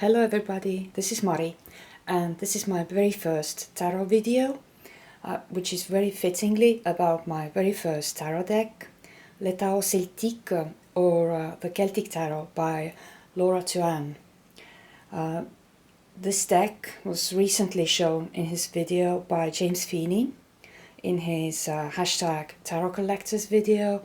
Hello everybody, this is Mari, and this is my very first tarot video, which is very fittingly about my very first tarot deck, Le Tarot Celtique, or the Celtic Tarot by Laura Tuan. This deck was recently shown in his video by James Feeney in his hashtag Tarot Collectors video,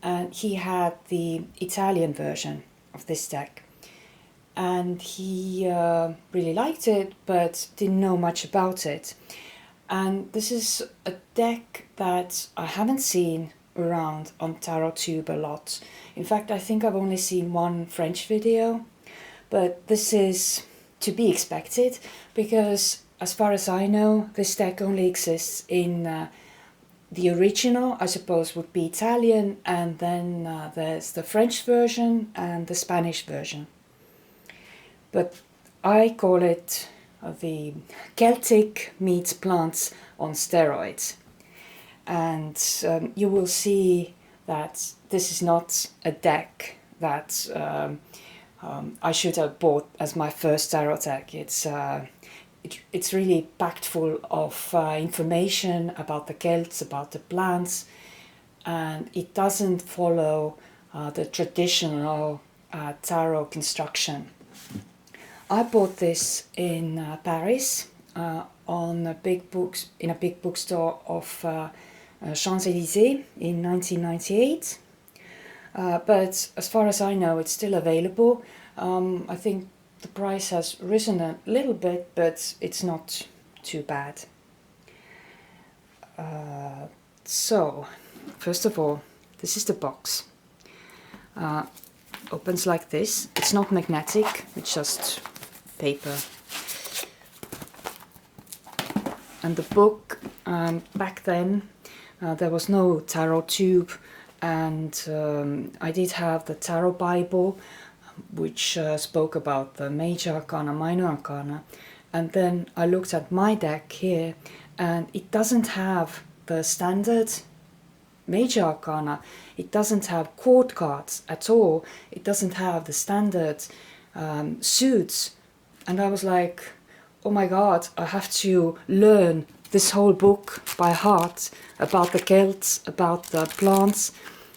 and he had the Italian version of this deck. And he really liked it, but didn't know much about it. And this is a deck that I haven't seen around on TarotTube a lot. In fact, I think I've only seen one French video, but this is to be expected because, as far as I know, this deck only exists in the original, I suppose, would be Italian, and then there's the French version and the Spanish version. But I call it the Celtic meets plants on steroids. And you will see that this is not a deck that I should have bought as my first tarot deck. It's really packed full of information about the Celts, about the plants, and it doesn't follow the traditional tarot construction. I bought this in Paris in a big bookstore of Champs-Élysées in 1998. But as far as I know, it's still available. I think the price has risen a little bit, but it's not too bad. So, first of all, this is the box. Opens like this. It's not magnetic, it's just paper. And the book, back then there was no tarot tube, and I did have the tarot Bible, which spoke about the major arcana, minor arcana, and then I looked at my deck here, and it doesn't have the standard major arcana. It doesn't have court cards at all. It doesn't have the standard suits. And I was like, oh my god, I have to learn this whole book by heart about the Celts, about the plants,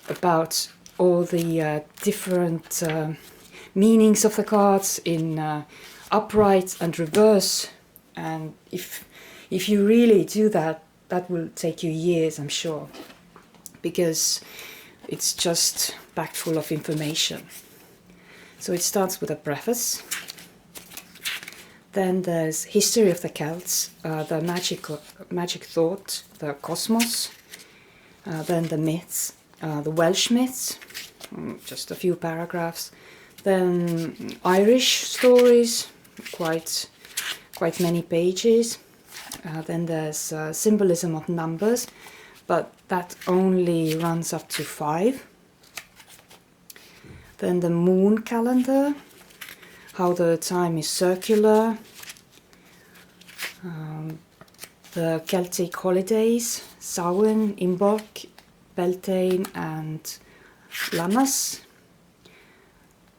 about all the different meanings of the cards in upright and reverse. And if you really do that, that will take you years, I'm sure, because it's just packed full of information. So it starts with a preface. Then there's history of the Celts, the magic thought, the cosmos, then the myths, the Welsh myths, just a few paragraphs. Then Irish stories, quite many pages. Then there's symbolism of numbers, but that only runs up to 5. Then the moon calendar, how the time is circular, the Celtic holidays, Samhain, Imbolc, Beltane and Lammas.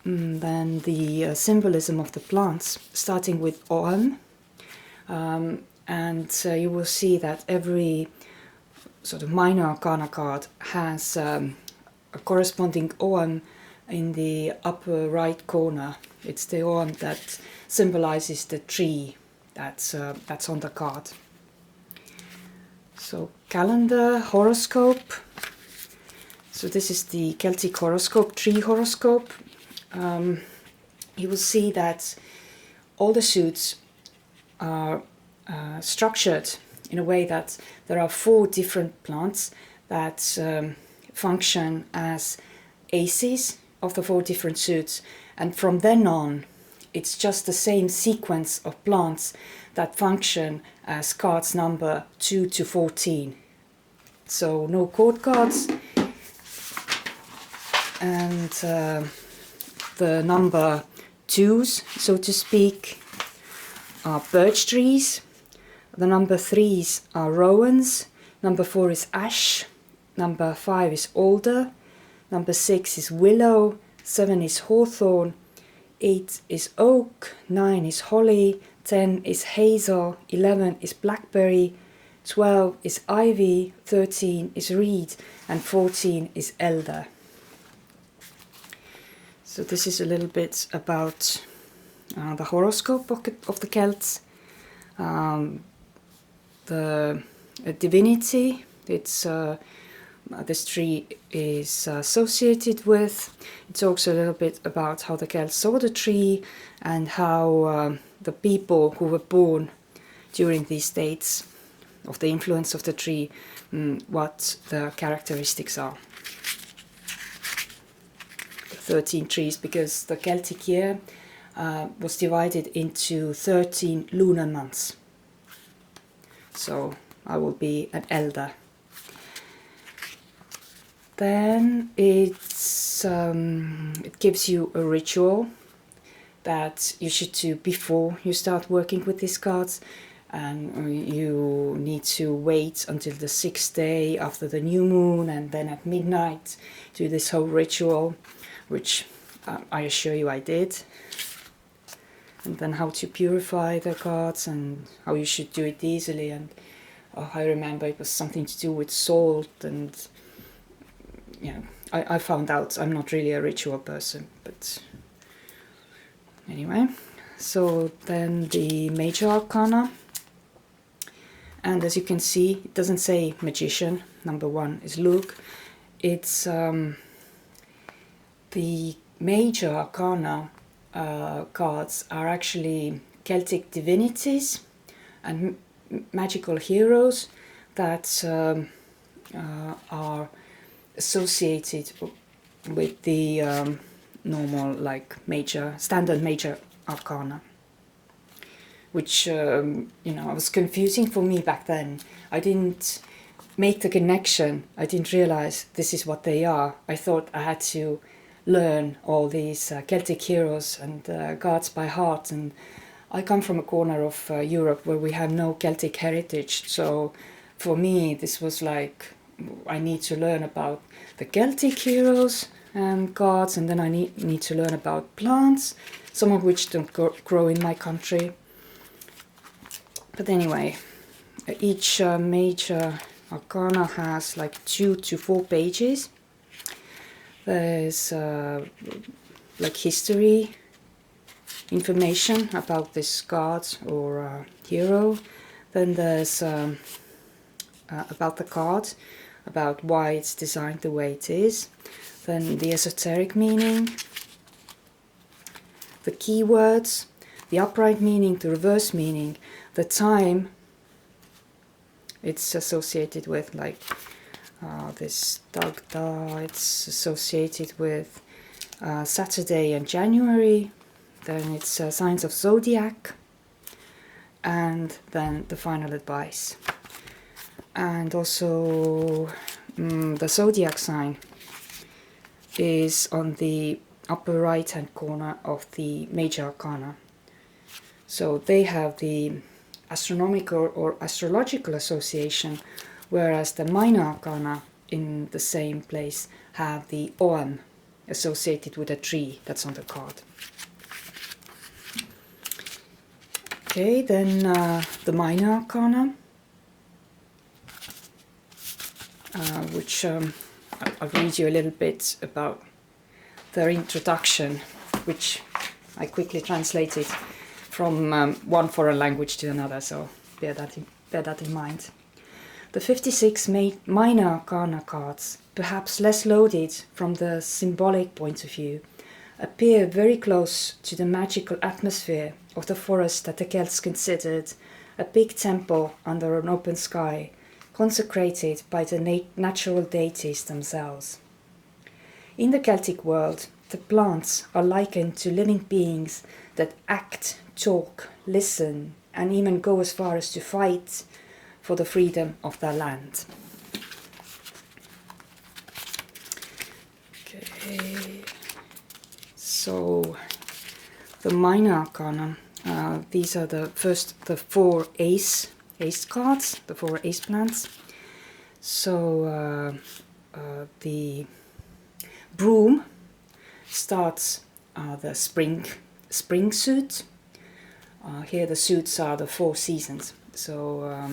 Then the symbolism of the plants, starting with Ogham, and you will see that every sort of minor arcana card has a corresponding Ogham in the upper right corner. It's the Ogham that symbolizes the tree that's on the card. So calendar, horoscope. So this is the Celtic horoscope, tree horoscope. You will see that all the suits are structured in a way that there are 4 different plants that function as aces of the 4 different suits, and from then on it's just the same sequence of plants that function as cards number 2 to 14. So no court cards, and the number 2s, so to speak, are birch trees. The number 3s are rowans. Number 4 is ash. Number 5 is alder. Number 6 is willow. 7 is hawthorn. 8 is oak, 9 is holly, 10 is hazel, 11 is blackberry, 12 is ivy, 13 is reed, and 14 is elder. So this is a little bit about the horoscope of the Celts, the divinity this tree is associated with. It talks a little bit about how the Celts saw the tree and how the people who were born during these dates of the influence of the tree, what the characteristics are. 13 trees, because the Celtic year was divided into 13 lunar months. So I will be an elder. Then it gives you a ritual that you should do before you start working with these cards, and you need to wait until the 6th day after the new moon, and then at midnight do this whole ritual, which I assure you I did. And then how to purify the cards and how you should do it easily. And I remember it was something to do with salt, and I found out I'm not really a ritual person, but anyway. So then the major arcana, and as you can see, it doesn't say magician. Number 1 is Luke. It's the major arcana cards are actually Celtic divinities and magical heroes that are associated with the normal, like, standard major arcana, which was confusing for me back then. I didn't make the connection. I didn't realize this is what they are. I thought I had to learn all these Celtic heroes and gods by heart, and I come from a corner of Europe where we have no Celtic heritage, so for me this was like, I need to learn about the Celtic heroes and gods, and then I need to learn about plants, some of which don't grow in my country. But anyway, each major arcana has like 2 to 4 pages. There's like history information about this god or hero. Then there's about the card, about why it's designed the way it is. Then the esoteric meaning, the keywords, the upright meaning, the reverse meaning, the time it's associated with, like this Dagda, it's associated with Saturday and January. Then it's signs of zodiac, and then the final advice. And also the zodiac sign is on the upper right hand corner of the major arcana. So they have the astronomical or astrological association, whereas the minor arcana in the same place have the OM associated with a tree that's on the card. Okay, then the minor arcana, which I'll read you a little bit about their introduction, which I quickly translated from one foreign language to another, so bear that in mind. The 56 minor arcana cards, perhaps less loaded from the symbolic point of view, appear very close to the magical atmosphere of the forest that the Celts considered a big temple under an open sky, consecrated by the natural deities themselves. In the Celtic world, the plants are likened to living beings that act, talk, listen, and even go as far as to fight for the freedom of their land. Okay, so the minor arcana, these are the 4 ace cards, the 4 ace plants. So the broom starts the spring spring suit. Here the suits are the 4 seasons. So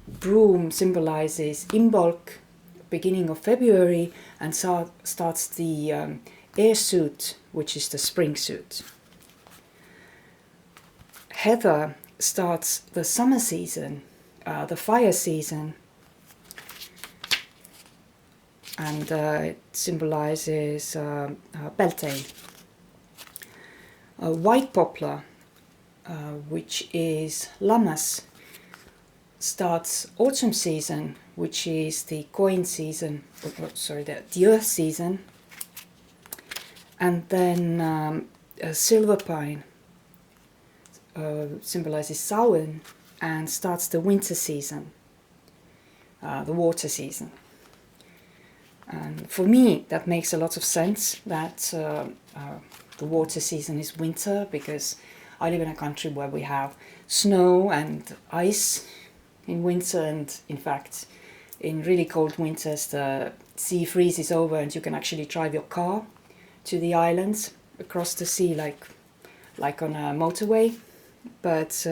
broom symbolizes Imbolc, beginning of February, and starts the air suit, which is the spring suit. Heather starts the summer season, the fire season, and it symbolizes Beltane. White poplar, which is Lammas, starts autumn season, which is the coin season, the earth season. And then silver pine symbolizes Samhain and starts the winter season, the water season. And for me, that makes a lot of sense that the water season is winter, because I live in a country where we have snow and ice in winter, and in fact, in really cold winters, the sea freezes over and you can actually drive your car to the islands across the sea like on a motorway. But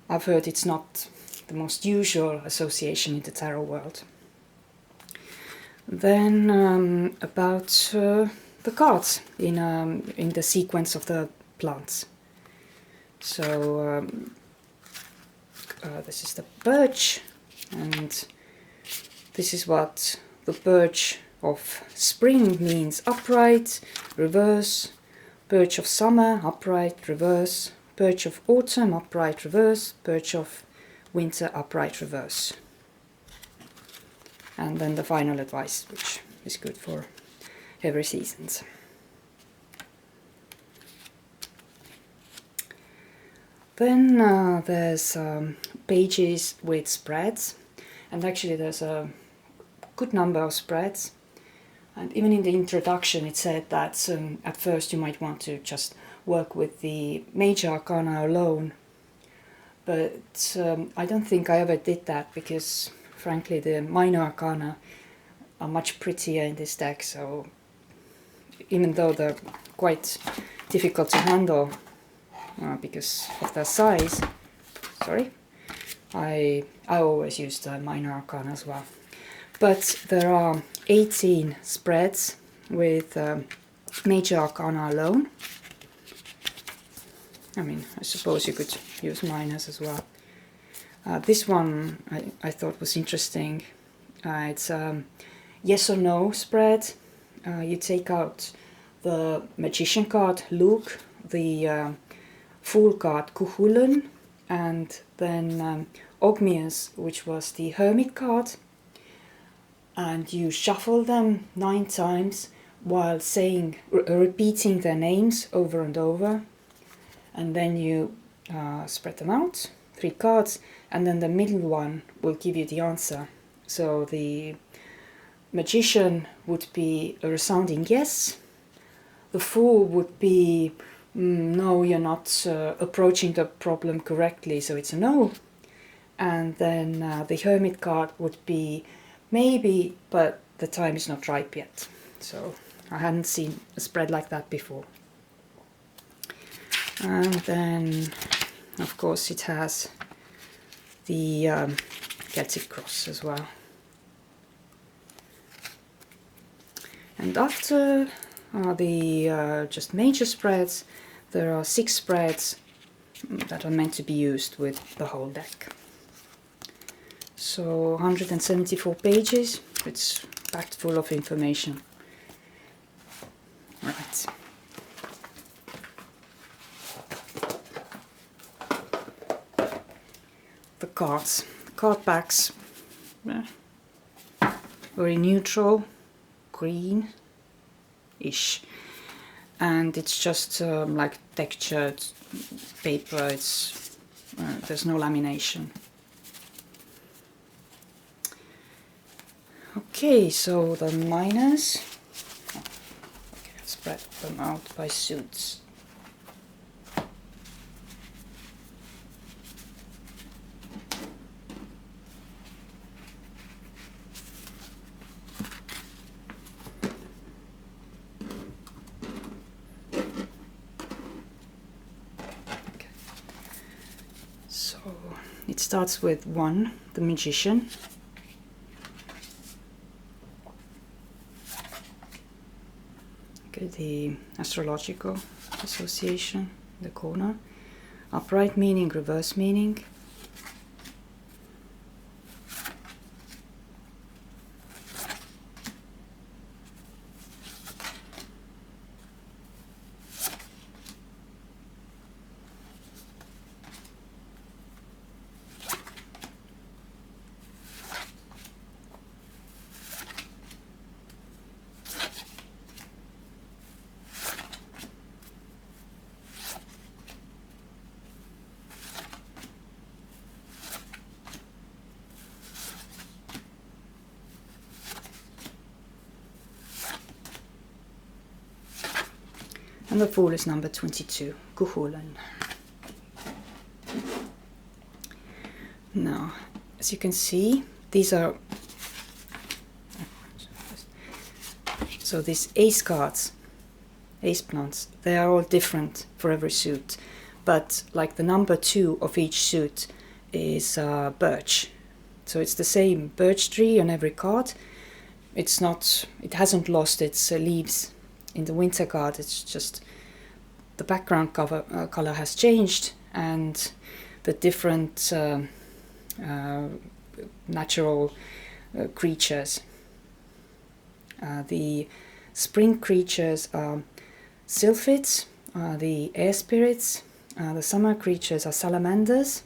I've heard it's not the most usual association in the tarot world. Then about the cards in the sequence of the plants. So this is the birch, and this is what the birch of spring means: upright, reverse; birch of summer, upright, reverse; birch of autumn, upright, reverse; birch of winter, upright, reverse. And then the final advice, which is good for every season. Then there's pages with spreads, and actually there's a good number of spreads. And even in the introduction it said that at first you might want to just work with the major arcana alone, but I don't think I ever did that, because frankly the minor arcana are much prettier in this deck. So even though they're quite difficult to handle because of their size, I always use the minor arcana as well. But there are 18 spreads with major arcana alone. I mean, I suppose you could use minors as well. This one I thought was interesting. It's yes or no spread. You take out the magician card, Luke, the fool card, Cuchulainn, and then Ogmius, which was the hermit card. And you shuffle them 9 times while repeating their names over and over. And then you spread them out, 3 cards, and then the middle one will give you the answer. So the magician would be a resounding yes. The fool would be, no, you're not approaching the problem correctly, so it's a no. And then the hermit card would be maybe, but the time is not ripe yet. So I hadn't seen a spread like that before. And then, of course, it has the Celtic cross as well. And after the just major spreads, there are 6 spreads that are meant to be used with the whole deck. So 174 pages, it's packed full of information. Right. The cards. Card backs, very neutral, green-ish. And it's just like textured paper, it's there's no lamination. Okay, so the minors, okay, I'll spread them out by suits. It starts with 1, the magician. Okay, the astrological association, the corner. Upright meaning, reverse meaning. And the Fool is number 22, Kuhulan. Now, as you can see, these are, so these ace cards, ace plants, they are all different for every suit. But like the number 2 of each suit is birch. So it's the same birch tree on every card. It hasn't lost its leaves in the winter card. It's just the background color has changed, and the different natural creatures. The spring creatures are sylphids, the air spirits. The summer creatures are salamanders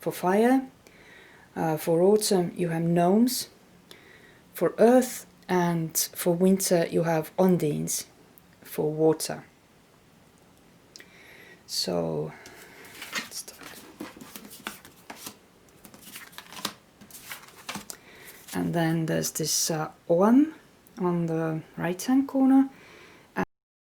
for fire. For autumn you have gnomes. For earth and for winter you have ondines for water. So let's start. And then there's this Oam on the right hand corner.